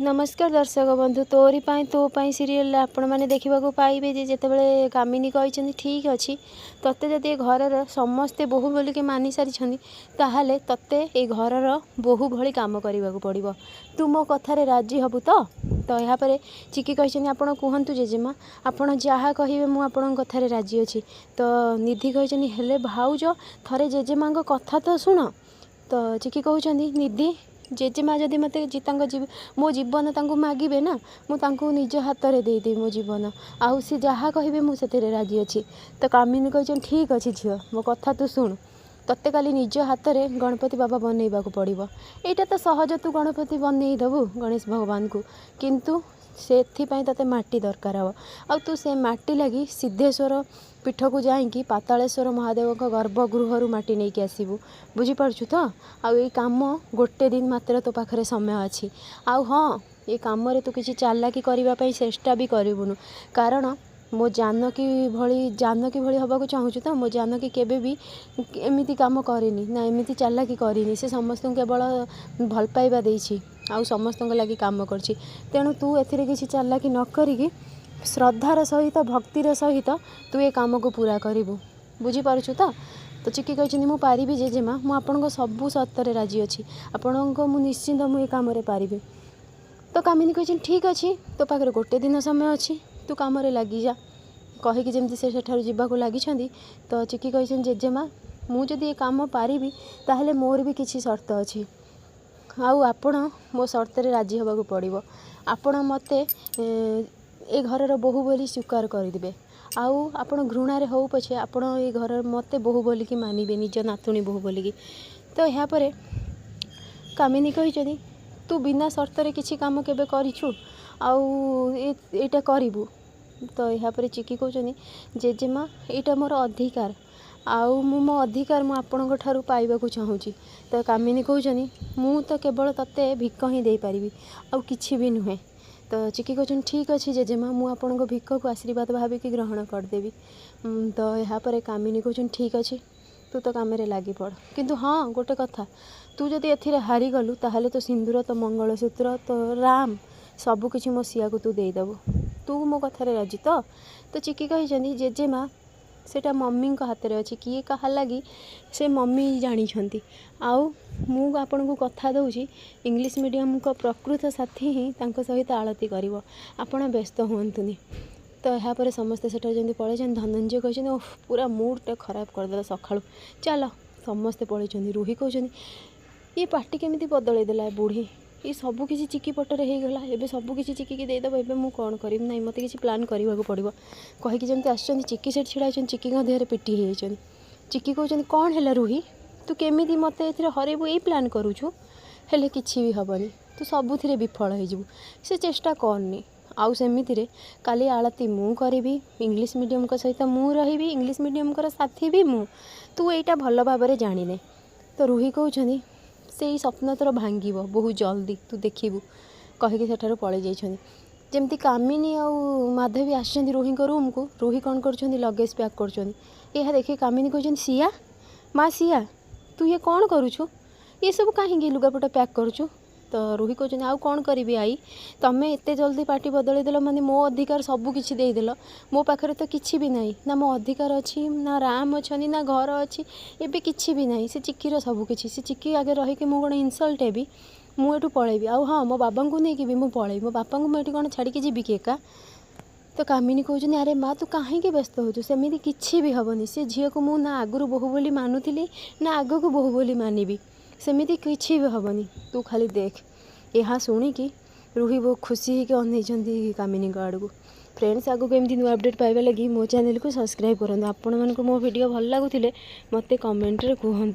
नमस्कार दर्शक बंधु तोरी पाई तो पाई सीरियल आपण मैंने देखा पाइबे जे जितेबाला कामिनी कही ठीक अच्छी तोते जदि घर समस्ते बोहू बोलिक मानि सारी ताहले तोते ये घर बोहू भली काम करने को पड़ो तू मो कथार राजी हबु तो यापर चिकी कही आपड़ कहतु जेजेमा आपड़ जहाँ कहे मुझे कथार राजी अच्छी तो निधि कही हेले भाउज थरे जेजेमा कथा तो शुण तो चिकी कहते निधि जेजेमा जदि मत मो जीवन मागिबे ना मुझे निज हाथ में देदेवी मो जीवन आउ सी जहाँ कहे मुझे राजी अच्छी तो कामिनी कही ठीक अच्छे झील मो कथा तू शुण तत्ते काली निज हाथ में गणपति बाबा बनइबा पड़ो यहाँ तो सहज तू गणपति बनईदेबू गणेश भगवान को किंतु से ते माटी दरकार हे आ तू से माटी लगी सिद्धेश्वर पीठ को जाइकी पातालेश्वर महादेव गर्भगृह माटी नहीं कि आसबू बुझीपु तो आई कम गोटे दिन मात्र तो पाखे समय अच्छी आउ हाँ ये कम तू किसी चालाकी करने चेष्टा भी करूँ कारण मो जानकी भली हवा चाहूँ तो मो जानकी केबे भी एमती काम करेनी ना एमती चालाकी करेनी से समस्त केवल भल पाइबा देछि आउ समस्त लगी काम करछि तेणु तू एथिरे किसी चालाकी न करिकी श्रद्धार सहित भक्तिर सहित तू ये काम को पूरा करू बुझीपु तो चिकी कही मुझे पारि जेजेमा मुझे सबू सत्तर राजी अच्छी आपण को निश्चिंत मुझे काम पारि तो कामिनी कही ठीक अच्छे तो पाखे गोटे दिन समय अच्छी तू कम लगी जा कहीकि जमी से जावाक लगी तो चिकी कही जेजेमा मुझे ये काम पारि ताहले मोर भी किसी शर्त अच्छी आउ आपण मो शर्त राजी होगा पड़ो आपण मते ए घर बोहू बोली स्वीकार करदे आउ आपण घृणार हो पछे आपण ये घर मते बोहू बोलिकी मानबे निज नातुणी बोहू बोलिकी तो यापर कामिनी कही तू बिना शर्त किसी काम केबे करिछु आउ एटा करिबू तो यापर चिकी कहते जेजेमा यहाँ मोर अधिकार आउ मो अधिकार मु आपणक ठारू पाइबाकू चाहूँगी तो कामिनी कहते मु तो केवल तते भिक ही दे पारिबी आउ किछि भी नुहे तो चिकी कहते ठीक अच्छे जेजेमा मु आपणक भिक को आशीर्वाद भाविकी ग्रहण करदेवी तो यापर कामिनी कहते ठीक अच्छे तू तो काम लगी पड़ किंतु हाँ गोटे कथा तू जदि एथिरे हारी गलु ताहले तो सिंदूर तो मंगलसूत्र तो राम सबकिछि मो सिया को तू देदेबू तू मो कथार राजी तो चिकी कही जेजेमा सेटा मम्मी हाथ में अच्छी किए कहा लगी से मम्मी जानी आउ मु आपन को कथा दूची इंग्लिश मीडियम को प्रकृत साथी ही तांको सहित आलती करिवो आपण व्यस्त हुंतुनी तो यापर समस्ते सेटा जमी पड़े धनंजय कहते पूरा मूडटा खराब करदेला सकाळू चल समस्ते पड़े रूही कहते ये पार्टी केमिति बदल देला बुढ़ी ये सबू किसी चिकी पटरे हो गला एबे सबू किसी चिकी की देदेव एबे मु कौन करी ना मत किसी प्लान करने को पड़ो कहीकि जमी आसुँच चिकी से छिड़ा चिकी देहरे पिटी हो चिकी कहते कौन है रूही तू केमी मत ए हरबू यही प्लान करुचु हेले किछि भी हेनी तू सबुथिरे विफल हो से चेष्टा करनी आउ सेमिति काली आलती मु करी इंग्लिश मीडियम को सहित मु रही इंग्लिश मीडियम को साथी भी मु तू यहाँ भल भाव जाने तो रूही कहते से स्वप्न तोर भांग बहुत जल्दी तू देखू कहीकि सेठार पलि जाइछन्ति जमती कामिनी आउ माधवी आसछन्ति रूही को रूम को रूही कौन कर लगेज पैक कर देखिए कामिनी कहते सिया माँ सिया तू ये कौन करुछु ये सब कहीं लुगापटा पैक करुछु तो रूही कहते आउ कौन करी आई तमें एत जल्दी पार्टी बदल देल माने मो अधिकार सबू किछि देदेल मो पाखे तो किछि भी नहीं ना मो अधिकार अच्छी ना राम अच्छा ना घर अच्छी एबे किछि भी नहीं से चिक्कीर सबू किछि से चिक्की आगे रहीकि मु कौन इनसल्ट हेबी मुझे पलैबी आउ हाँ मो बाबा को लेकिन भी मुझे पलैबी मो बापा को मुझे कौन छाड़ी जीवी कि एका तो कामिनी कहते अरे माँ तू कहीं व्यस्त हो सेमती किछि भी हेनी से झील को मु ना आगु बोहू बोली मानुली ना आग को बोहू बोली मानबी सेमती किछि भी हेनी तू खाली देख यहाँ शुणिकी रूही बहुत खुशी होकर अनई कामिनी आड़ को फ्रेंड्स आगू एमती नुआ अपडेट पाइबा लगी मो चैनल को सब्सक्राइब करूँ आपण मानक मो वीडियो भल लगुले मत कमेंट रे कहतु।